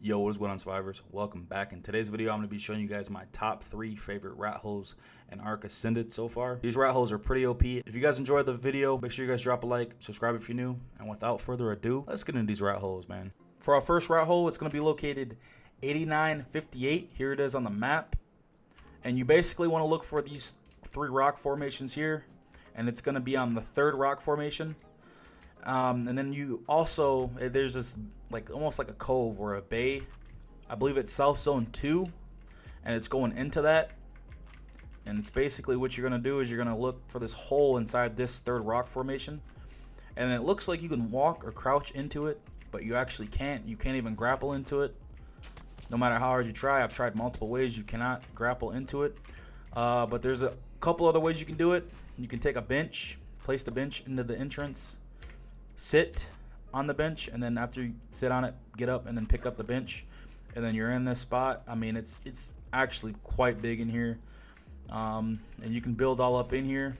Yo, what is going on, survivors? Welcome back. In today's video, I'm going to be showing you guys my top 3 favorite rat holes and ARK Ascended so far. These rat holes are pretty OP. If you guys enjoyed the video, make sure you guys drop a like, subscribe if you're new, and without further ado, let's get into these rat holes, man. For our first rat hole, it's going to be located 8958. Here it is on the map. And you basically want to look for these 3 rock formations here, and it's going to be on the 3rd rock formation. And then you also, there's this like almost like a cove or a bay. I believe it's South Zone 2, and it's going into that. And it's basically what you're going to do is you're going to look for this hole inside this 3rd rock formation. And it looks like you can walk or crouch into it, but you actually can't. You can't even grapple into it. No matter how hard you try, I've tried multiple ways, you cannot grapple into it. But there's a couple other ways you can do it. You can take a bench, place the bench into the entrance, sit on the bench, and then after you sit on it, get up and then pick up the bench, and then you're in this spot. I mean, it's actually quite big in here, and you can build all up in here.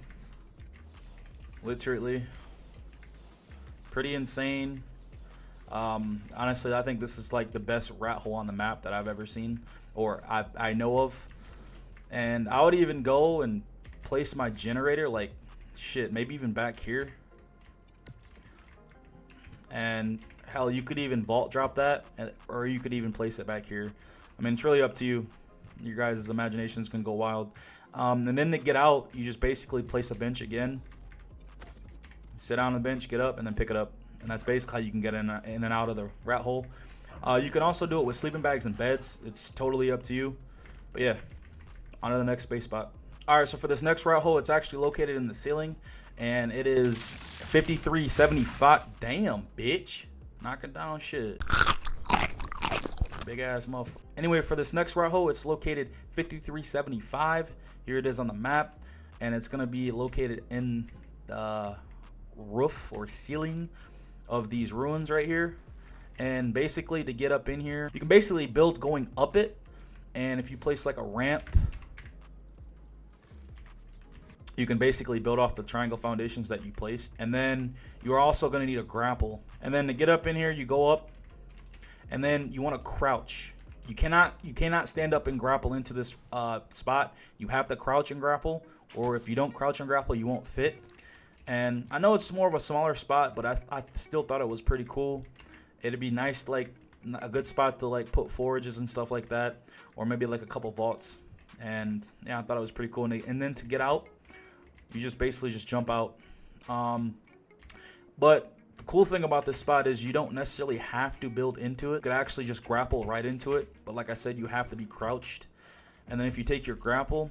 Literally, pretty insane. Honestly, I think this is like the best rat hole on the map that I've ever seen, or I know of. And I would even go and place my generator, like shit, maybe even back here. And hell, you could even vault drop that, or you could even place it back here. I mean, it's really up to you. Your guys' imaginations can go wild. And then to get out, you just basically place a bench again, sit on the bench, get up, and then pick it up. And that's basically how you can get in and out of the rat hole. You can also do it with sleeping bags and beds. It's totally up to you. But yeah, on to the next space spot. All right, so for this next rat hole, it's actually located in the ceiling. And it is 5375. Damn, bitch. Knocking down shit. Big ass motherfucker. Anyway, for this next rat hole, it's located 5375. Here it is on the map. And it's going to be located in the roof or ceiling of these ruins right here. And basically, to get up in here, you can basically build going up it. And if you place like a ramp, you can basically build off the triangle foundations that you placed. And then you're also going to need a grapple. And then to get up in here, you go up, and then you want to crouch. You cannot stand up and grapple into this spot. You have to crouch and grapple, or if you don't crouch and grapple, you won't fit. And I know it's more of a smaller spot, but I still thought it was pretty cool. It'd be nice, like a good spot to like put forages and stuff like that, or maybe like a couple vaults. And yeah, I thought it was pretty cool. And then to get out, you just basically just jump out. But the cool thing about this spot is you don't necessarily have to build into it. You could actually just grapple right into it. But like I said, you have to be crouched. And then if you take your grapple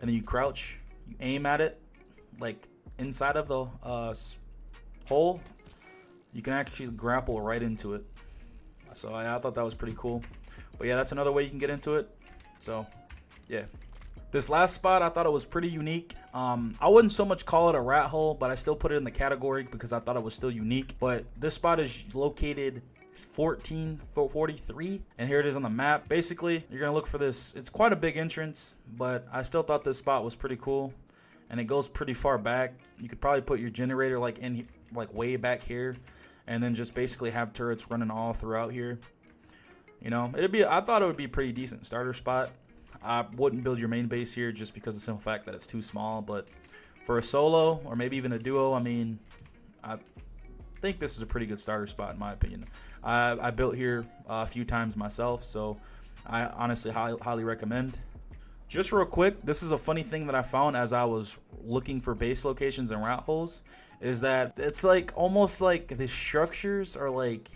and then you crouch, you aim at it like inside of the hole, you can actually grapple right into it. So I thought that was pretty cool. But yeah, that's another way you can get into it. So yeah. This last spot, I thought it was pretty unique. I wouldn't so much call it a rat hole, but I still put it in the category because I thought it was still unique. But this spot is located 1443, and here it is on the map. Basically, you're gonna look for this. It's quite a big entrance, but I still thought this spot was pretty cool, and it goes pretty far back. You could probably put your generator like in like way back here, and then just basically have turrets running all throughout here. You know, I thought it would be a pretty decent starter spot. I wouldn't build your main base here just because of the simple fact that it's too small. But for a solo or maybe even a duo, I mean, I think this is a pretty good starter spot in my opinion. I built here a few times myself, so I honestly highly recommend. Just real quick, this is a funny thing that I found as I was looking for base locations and rat holes, is that it's like almost like the structures are like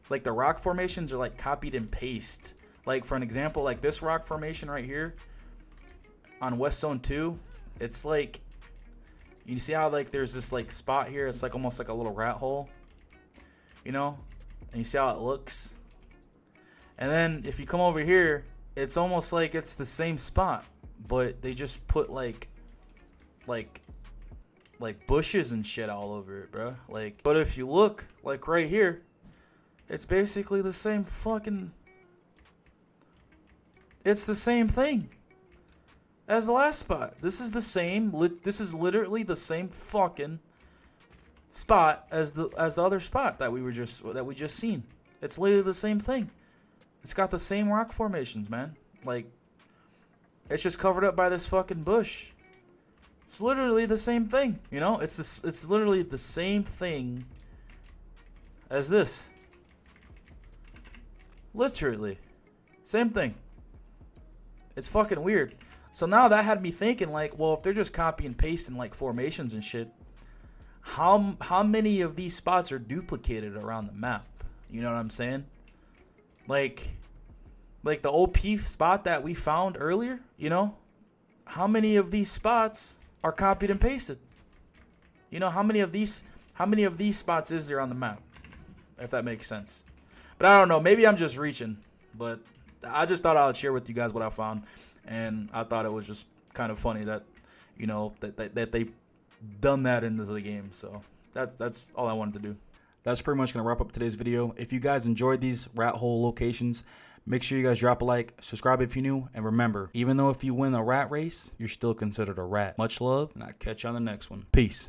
the rock formations are like copied and paste. Like for an example, like this rock formation right here on West Zone 2, it's like, you see how like there's this like spot here, it's like almost like a little rat hole, you know, and you see how it looks. And then if you come over here, it's almost like it's the same spot, but they just put like bushes and shit all over it, bro. Like, but if you look like right here, it's basically the same fucking. It's the same thing as the last spot. This is the same. This is literally the same fucking spot as the other spot that we just seen. It's literally the same thing. It's got the same rock formations, man. Like, it's just covered up by this fucking bush. It's literally the same thing, you know? It's literally the same thing as this. Literally. Same thing. It's fucking weird. So now that had me thinking, like, well, if they're just copy and pasting like formations and shit, how many of these spots are duplicated around the map? You know what I'm saying? Like the OP spot that we found earlier, you know? How many of these spots are copied and pasted? You know, how many of these spots is there on the map? If that makes sense. But I don't know, maybe I'm just reaching, but I just thought I would share with you guys what I found, and I thought it was just kind of funny that, you know, that they done that into the game. So that's all I wanted to do. That's pretty much gonna wrap up today's video. If you guys enjoyed these rat hole locations, make sure you guys drop a like, subscribe if you're new, and remember, even though if you win a rat race, you're still considered a rat. Much love, and I'll catch you on the next one. Peace.